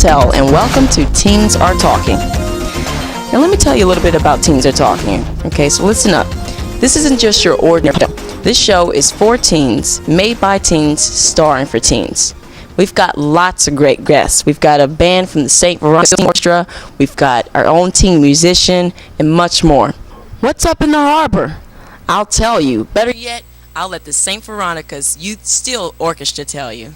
Tell, and welcome to Teens Are Talking. Now let me tell you a little bit about Teens Are Talking. Okay, so listen up. This isn't just your ordinary show. This show is for teens, made by teens, starring for teens. We've got lots of great guests. We've got a band from the St. Veronica Orchestra. We've got our own teen musician, and much more. What's up in the harbor? I'll tell you. Better yet, I'll let the St. Veronica's Youth Steel Orchestra tell you.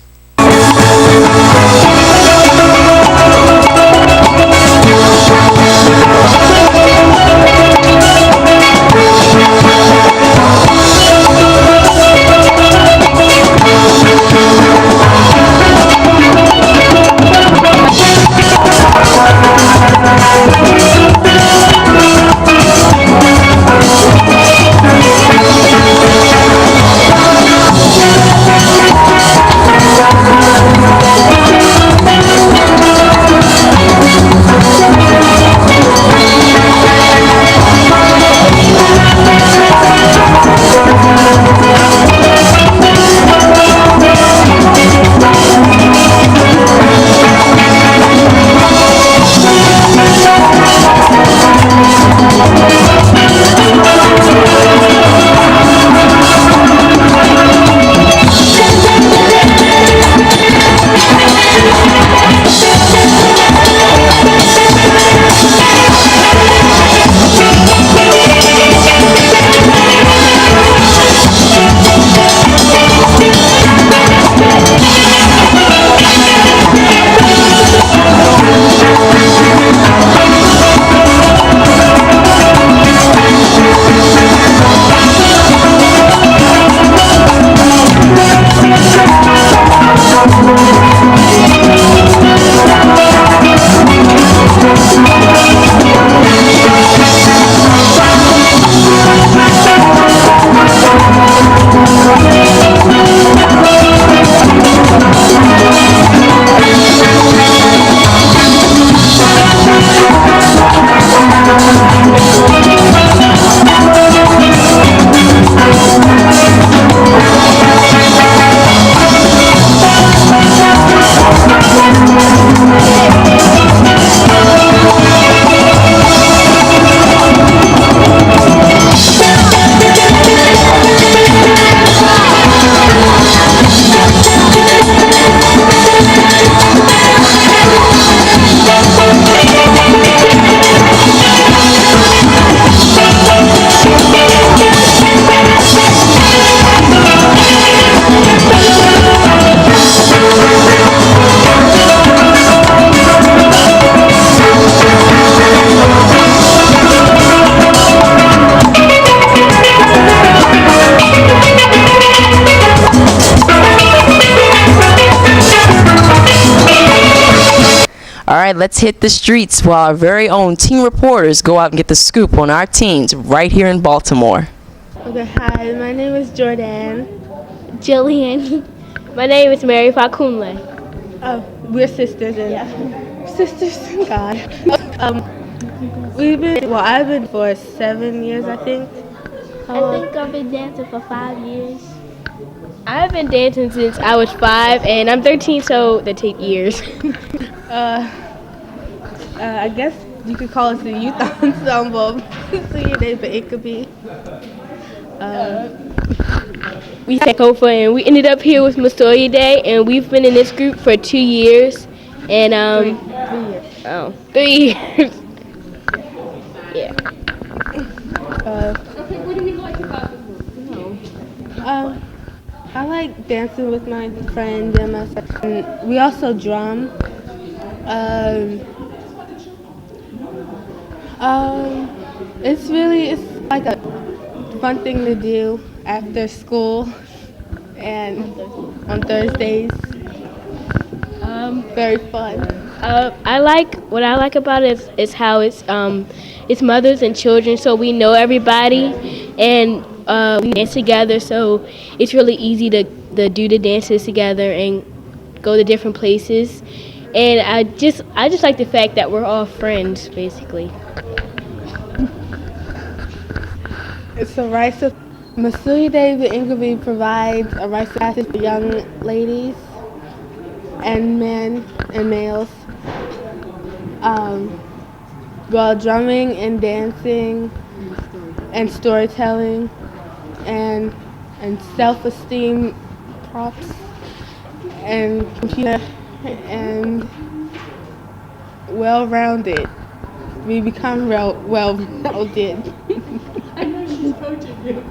Alright, let's hit the streets while our very own teen reporters go out and get the scoop on our teens right here in Baltimore. Okay, hi, my name is Jordan. Jillian. My name is Mary Fakunle. We're sisters sisters in God. I've been for 7 years, I think. I think I've been dancing for 5 years. I've been dancing since I was 5, and I'm 13, so that takes years. I guess you could call us the youth ensemble. Senior day, but it could be. We took over, and we ended up here with Masoya Day, and we've been in this group for 2 years, and 3 years. Oh, 3 years. Yeah. What do you like about the group? I like dancing with my friend and my section. We also drum. It's like a fun thing to do after school and on Thursdays. Very fun. What I like about it is how it's mothers and children, so we know everybody, and we dance together, so it's really easy to do the dances together and go to different places. And I just like the fact that we're all friends, basically. It's a rites of Masui David Ingleby provides a rites of passage for young ladies and men and males Um, well, drumming and dancing and storytelling and self-esteem props and computer and well-rounded. We become well-rounded. I know she's coaching you.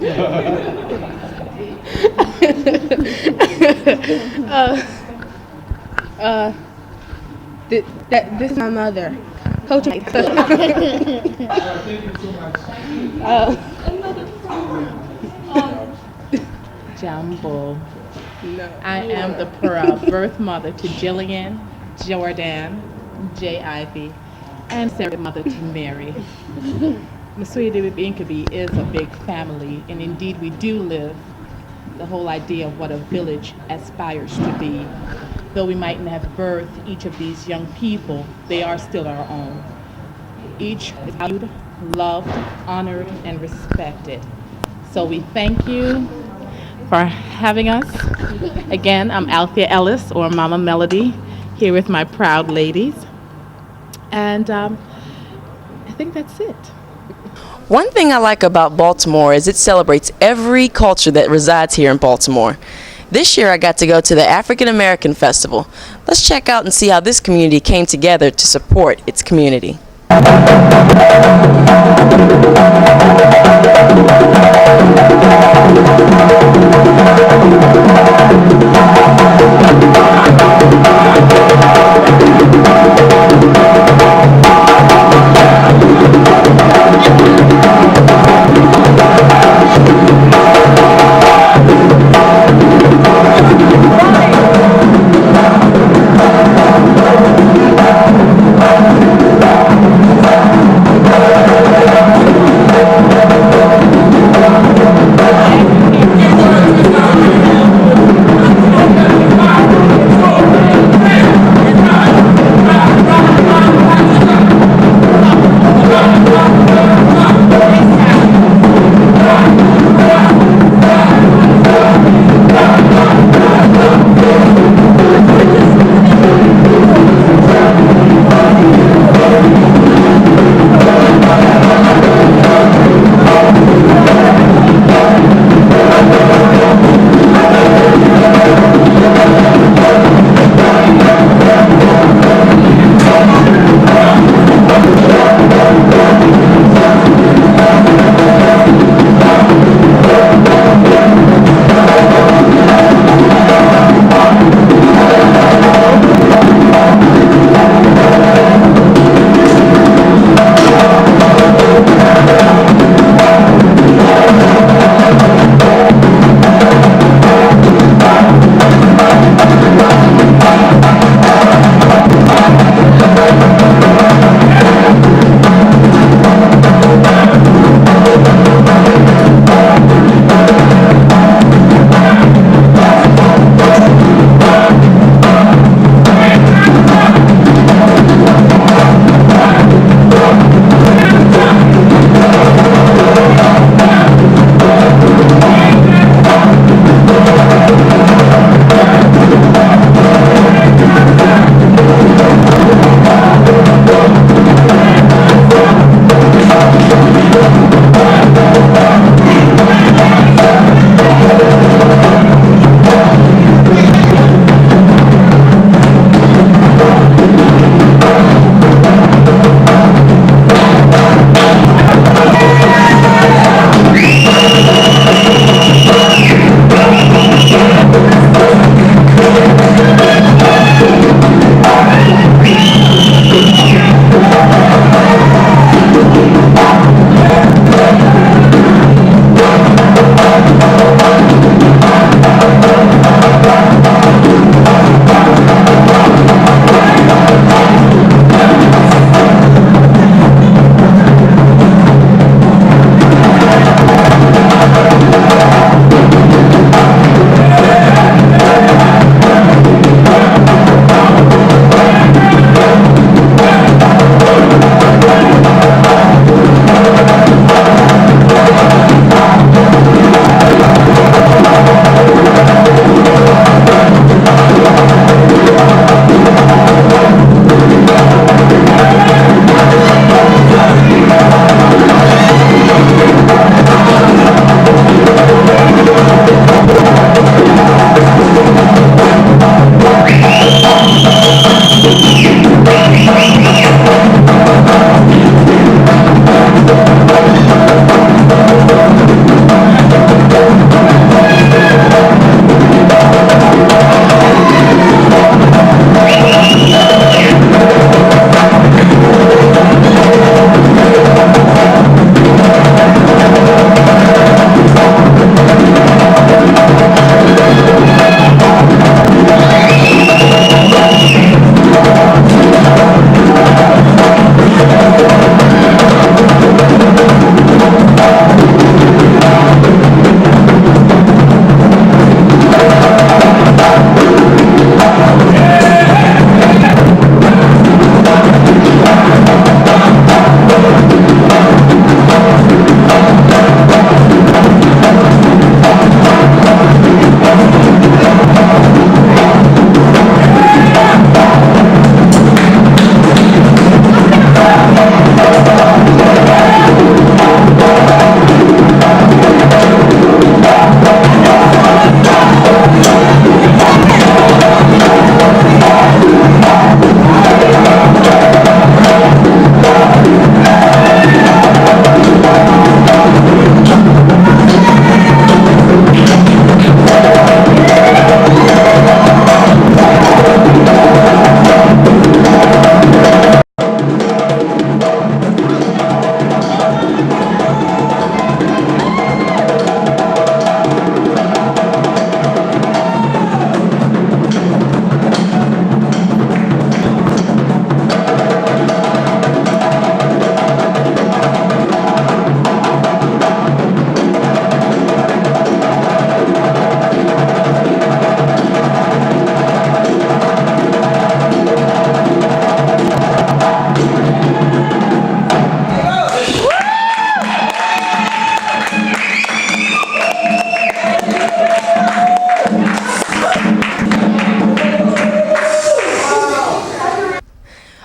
This is my mother. Coaching. Jumbo. I am the birth mother to Jillian, Jordan, J. Ivy, and second mother to Mary. Masuya Inkabi is a big family, and indeed we do live the whole idea of what a village aspires to be. Though we mightn't have birthed each of these young people, they are still our own. Each is valued, loved, honored, and respected. So we thank you for having us. Again, I'm Althea Ellis, or Mama Melody, here with my proud ladies. And I think that's it. One thing I like about Baltimore is it celebrates every culture that resides here in Baltimore. This year I got to go to the African American Festival. Let's check out and see how this community came together to support its community.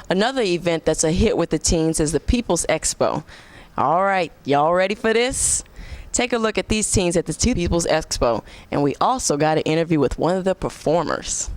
Another event that's a hit with the teens is the People's Expo. All right, y'all ready for this? Take a look at these teens at the People's Expo, and we also got an interview with one of the performers.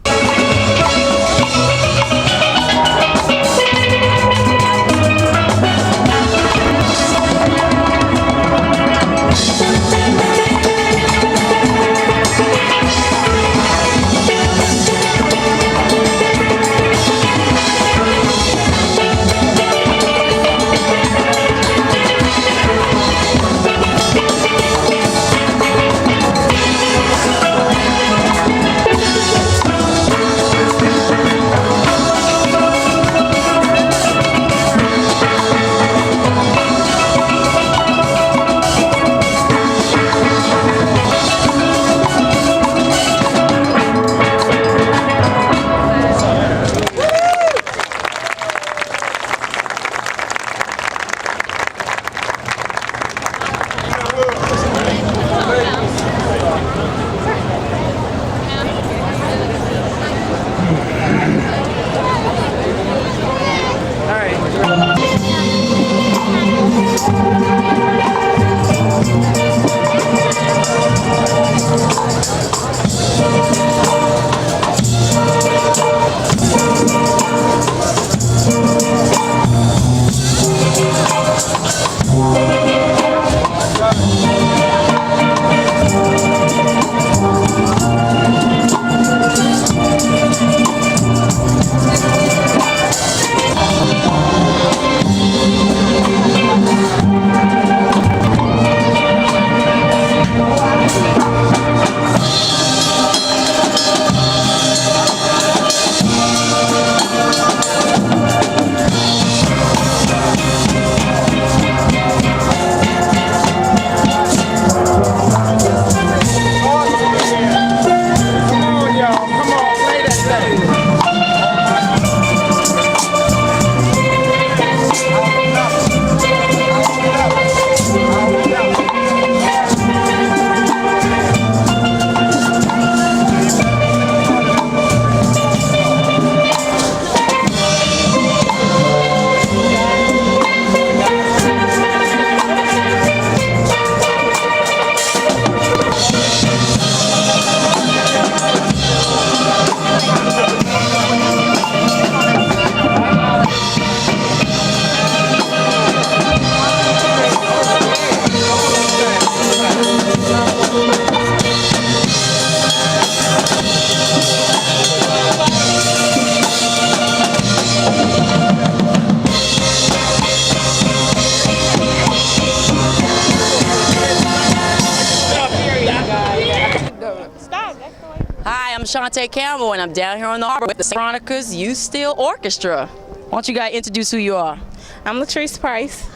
Shante Campbell, and I'm down here on the harbor with the Veronica's Youth Steel Orchestra. Why don't you guys introduce who you are? I'm Latrice Price.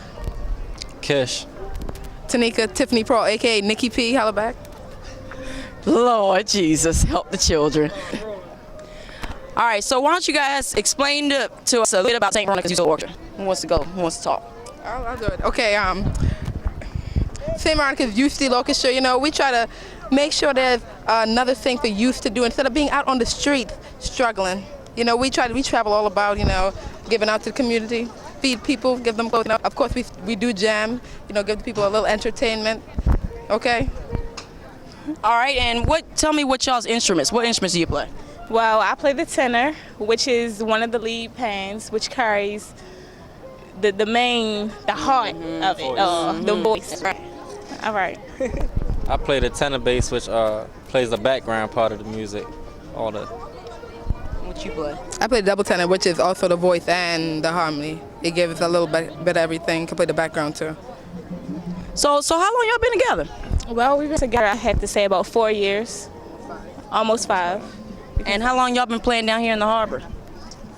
Kish. Tanika Tiffany Pearl, aka Nikki P. Hollaback. Lord Jesus, help the children. All right, so why don't you guys explain to us a bit about St. Veronica's Youth Steel Orchestra? Who wants to go? Who wants to talk? I'll do it. Okay, St. Veronica's Youth Steel Orchestra, you know, we try to make sure there's another thing for youth to do instead of being out on the street struggling. You know, we travel all about, you know, giving out to the community, feed people, give them clothes. You know, of course, we do jam, you know, give people a little entertainment. Okay? All right, and tell me what y'all's instruments. What instruments do you play? Well, I play the tenor, which is one of the lead pans, which carries the heart of it, the voice. Right. All right. I play the tenor bass, which plays the background part of the music. What you play? I play double tenor, which is also the voice and the harmony. It gives a little bit of everything. Can play the background too. So how long y'all been together? Well, we've been together, I had to say, about 4 years, almost 5. And how long y'all been playing down here in the harbor?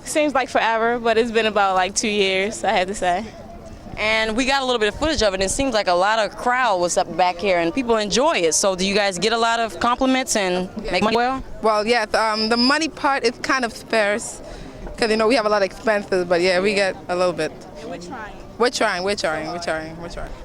Seems like forever, but it's been about like 2 years, I have to say. And we got a little bit of footage of it, and it seems like a lot of crowd was up back here, and people enjoy it. So do you guys get a lot of compliments and make money well? Well, yes, the money part is kind of sparse because, you know, we have a lot of expenses, but yeah, we get a little bit. And we're trying. We're trying.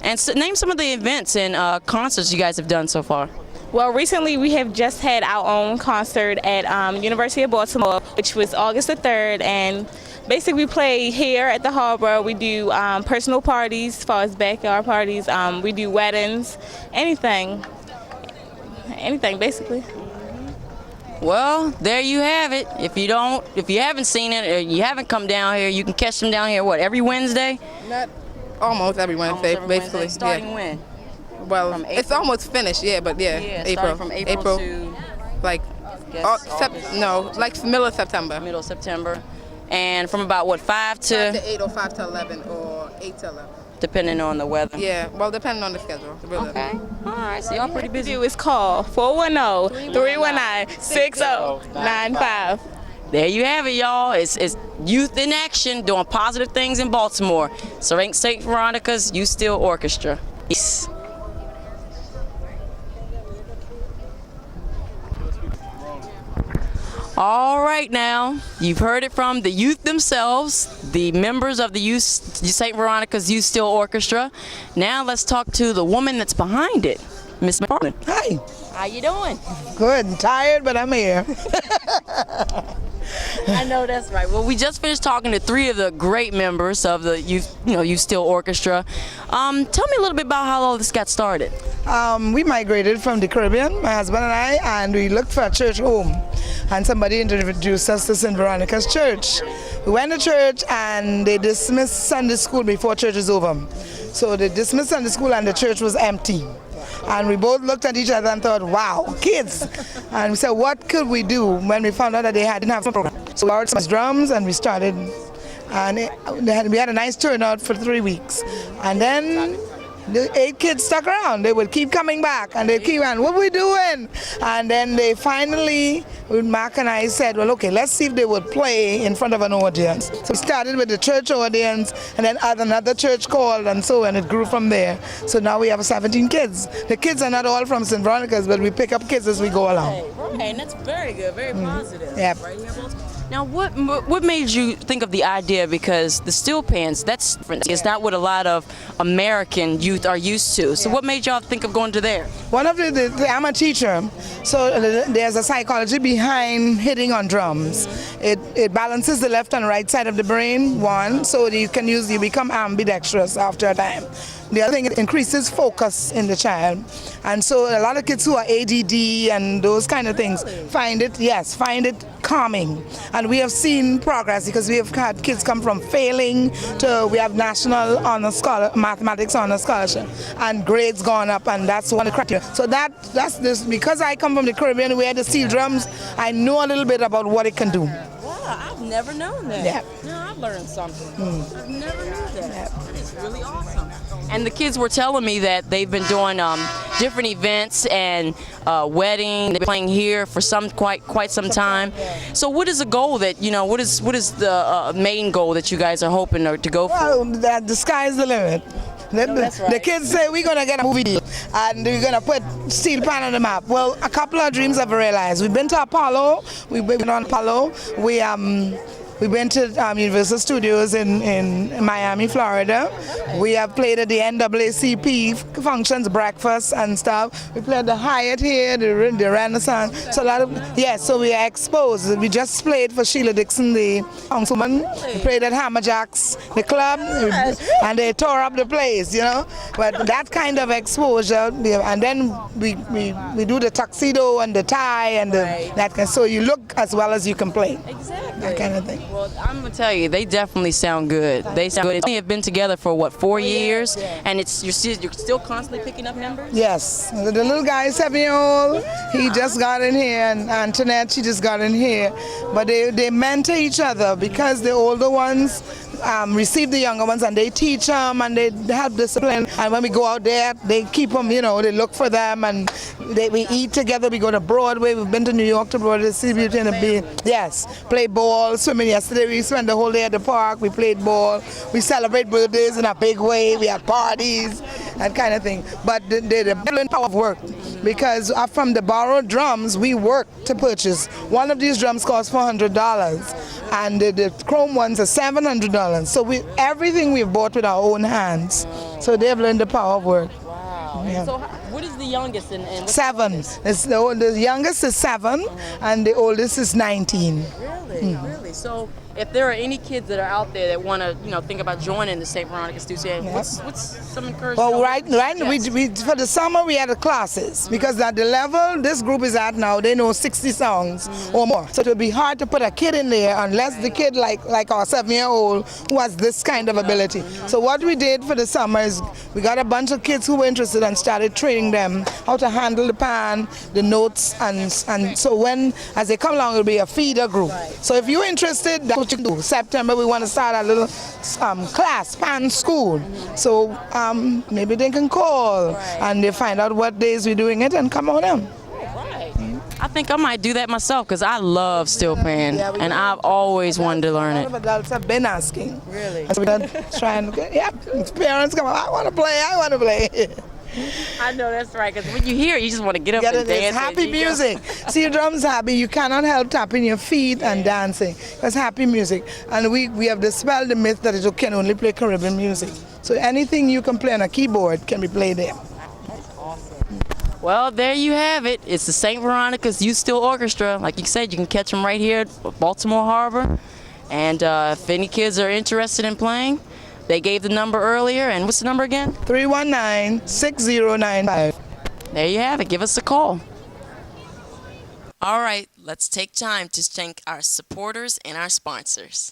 And so name some of the events and concerts you guys have done so far. Well, recently we have just had our own concert at University of Baltimore, which was August the 3rd, and basically we play here at the harbor. We do personal parties as far as backyard parties. We do weddings, anything basically. Well, there you have it. If you haven't seen it or you haven't come down here, you can catch them down here, what, every Wednesday? Not almost every Wednesday, basically. Wednesday. Starting yeah. when? Well, it's almost finished, yeah, but yeah, April. From April to like like middle of September. Middle of September. And from about what, 5 to 8 or 5 to 11 or 8 to 11. Depending on the weather. Yeah, well, depending on the schedule. Really. Okay. All right. So y'all pretty busy. It's call 410-319-6095. There you have it, y'all. It's youth in action doing positive things in Baltimore. St. Veronica's Youth Steel Orchestra. Peace. All right, now you've heard it from the youth themselves, the members of the St. Veronica's Youth Steel Orchestra. Now let's talk to the woman that's behind it, Miss McFarland. Hi. How you doing? Good. I'm tired, but I'm here. I know that's right. Well, we just finished talking to 3 of the great members of the Youth Steel Orchestra. Tell me a little bit about how all this got started. We migrated from the Caribbean, my husband and I, and we looked for a church home. And somebody introduced us to St. Veronica's Church. We went to church and they dismissed Sunday school before church is over. So they dismissed Sunday school and the church was empty. And we both looked at each other and thought, wow, kids. And we said, what could we do when we found out that they didn't have some program? So we borrowed some drums and we started. And we had a nice turnout for 3 weeks. And then the 8 kids stuck around. They would keep coming back and they'd keep on, what are we doing? And then they finally, Mark and I said, well, okay, let's see if they would play in front of an audience. So we started with the church audience and then another church called and so, and it grew from there. So now we have 17 kids. The kids are not all from St. Veronica's, but we pick up kids as we go along. Right, and that's very good, very positive. Yep. Right here, Baltimore. Now, what made you think of the idea? Because the steel pans, that's different. It's not what a lot of American youth are used to. So what made y'all think of going to there? One of I'm a teacher, so there's a psychology behind hitting on drums. It balances the left and right side of the brain, one, so you become ambidextrous after a time. The other thing, it increases focus in the child. And so a lot of kids who are ADD and those kind of things find it calming. And we have seen progress because we have had kids come from failing to, we have national mathematics honor scholarship and grades gone up, and that's one of the criteria. So that's this, because I come from the Caribbean where the steel drums, I know a little bit about what it can do. Wow, I've never known that. Yeah. No, I learned something. I've never knew that. Yeah. That is really awesome. And the kids were telling me that they've been doing different events and wedding. They've been playing here for quite some time. So what is the goal that, what is the main goal that you guys are hoping to go for? Well, the sky's the limit. The kids say we're going to get a movie deal and we're going to put steel pan on the map. Well, a couple of dreams have realized. We've been to Apollo. We've been on Apollo. We went to Universal Studios in Miami, Florida. We have played at the NAACP functions, breakfast and stuff. We played the Hyatt here, the Renaissance. So so we are exposed. We just played for Sheila Dixon, the councilman. We played at Hammerjacks, the club, and they tore up the place, But that kind of exposure, and then we do the tuxedo and the tie and that kind. So you look as well as you can play. Exactly. That kind of thing. Well, I'm gonna tell you, they definitely sound good. They sound good. They have been together for what, 4 years, and you're still constantly picking up members. Yes, the little guy, 7-year-old, he just got in here, and Antoinette, she just got in here. But they mentor each other because the older ones, receive the younger ones and they teach them and they help discipline. And when we go out there, they keep them, you know, they look for them and we eat together. We go to Broadway. We've been to New York to Broadway to see Beauty and the Beast. Yes, play ball, swimming. Yesterday we spent the whole day at the park. We played ball. We celebrate birthdays in a big way. We have parties, that kind of thing. But the power of work, because from the borrowed drums, we work to purchase. One of these drums costs $400, and the chrome ones are $700. So everything we've bought with our own hands. So they've learned the power of work. Wow. Yeah. So what is the youngest and what's 7. The youngest is 7, and the oldest is 19. Really? Really? So if there are any kids that are out there that want to, think about joining the St. Veronica Studio, what's some encouragement? Well, right. We for the summer we had the classes because at the level this group is at now, they know 60 songs or more. So it would be hard to put a kid in there unless the kid like our 7-year-old who has this kind of ability. So what we did for the summer is we got a bunch of kids who were interested and started training them how to handle the pan, the notes, and so as they come along, it'll be a feeder group. So if you're interested, that's what you do. September we want to start a little class, pan school. So maybe they can call and they find out what days we're doing it and come on in. I think I might do that myself because I love steel pan and I've always wanted to learn A it. lot of adults have been asking. Really? So we're trying to parents come, I want to play. I know that's right, because when you hear it, you just want to get up and dance. It's happy music. See, your drums happy. You cannot help tapping your feet and dancing. It's happy music. And we have dispelled the myth that you can only play Caribbean music. So anything you can play on a keyboard can be played there. Well, there you have it. It's the St. Veronica's Youth Steel Orchestra. Like you said, you can catch them right here at Baltimore Harbor. And if any kids are interested in playing, they gave the number earlier. And what's the number again? 319-6095. There you have it. Give us a call. All right, let's take time to thank our supporters and our sponsors.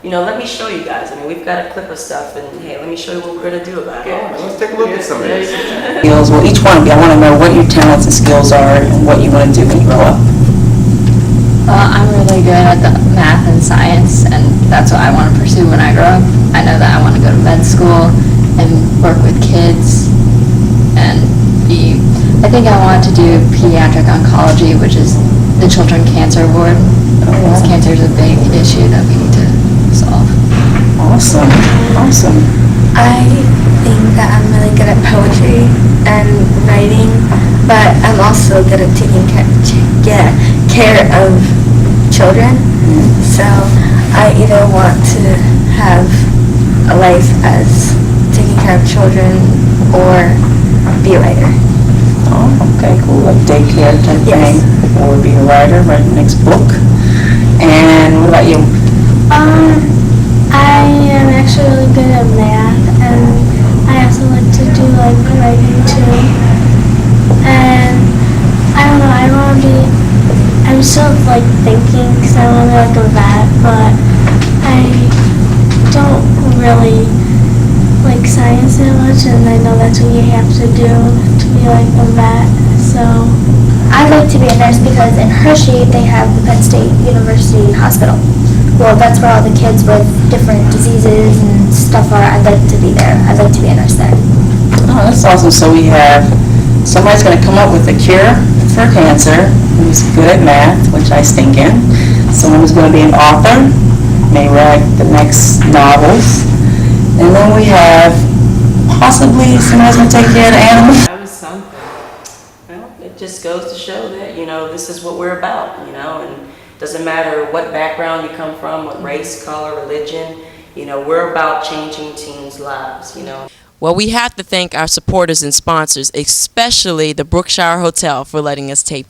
Let me show you guys. We've got a clip of stuff, and hey, let me show you what we're gonna do about it. Let's take a look at some of these. Skills. Well, each one of you, I want to know what your talents and skills are, and what you want to do when you grow up. I'm really good at the math and science, and that's what I want to pursue when I grow up. I know that I want to go to med school and work with kids, and I think I want to do pediatric oncology, which is the children cancer ward. Because cancer is a big issue that we need to solve. Awesome. I think that I'm really good at poetry and writing, but I'm also good at taking care of children. So I either want to have a life as taking care of children or be a writer. Oh, okay, cool. Like daycare type Yes. thing. Or be a writer, write the next book. And what about you? I am actually really good at math, and I also like to do like writing too. And I don't know, I want to be, I'm still like thinking because I want to be like a vet, but I don't really like science that much, and I know that's what you have to do to be like a vet, so. I'd like to be a nurse because in Hershey they have the Penn State University Hospital. Well, that's where all the kids with different diseases and stuff are. I'd like to be there. I'd like to be a nurse there. Oh, that's awesome. So we have somebody's going to come up with a cure for cancer who's good at math, which I stink in. Someone who's going to be an author, may write the next novels. And then we have possibly somebody's going to take care of the animals. That was something. Well, it just goes to show that, this is what we're about, and it doesn't matter what background you come from, what race, color, religion, we're about changing teens' lives, Well, we have to thank our supporters and sponsors, especially the Brookshire Hotel, for letting us tape.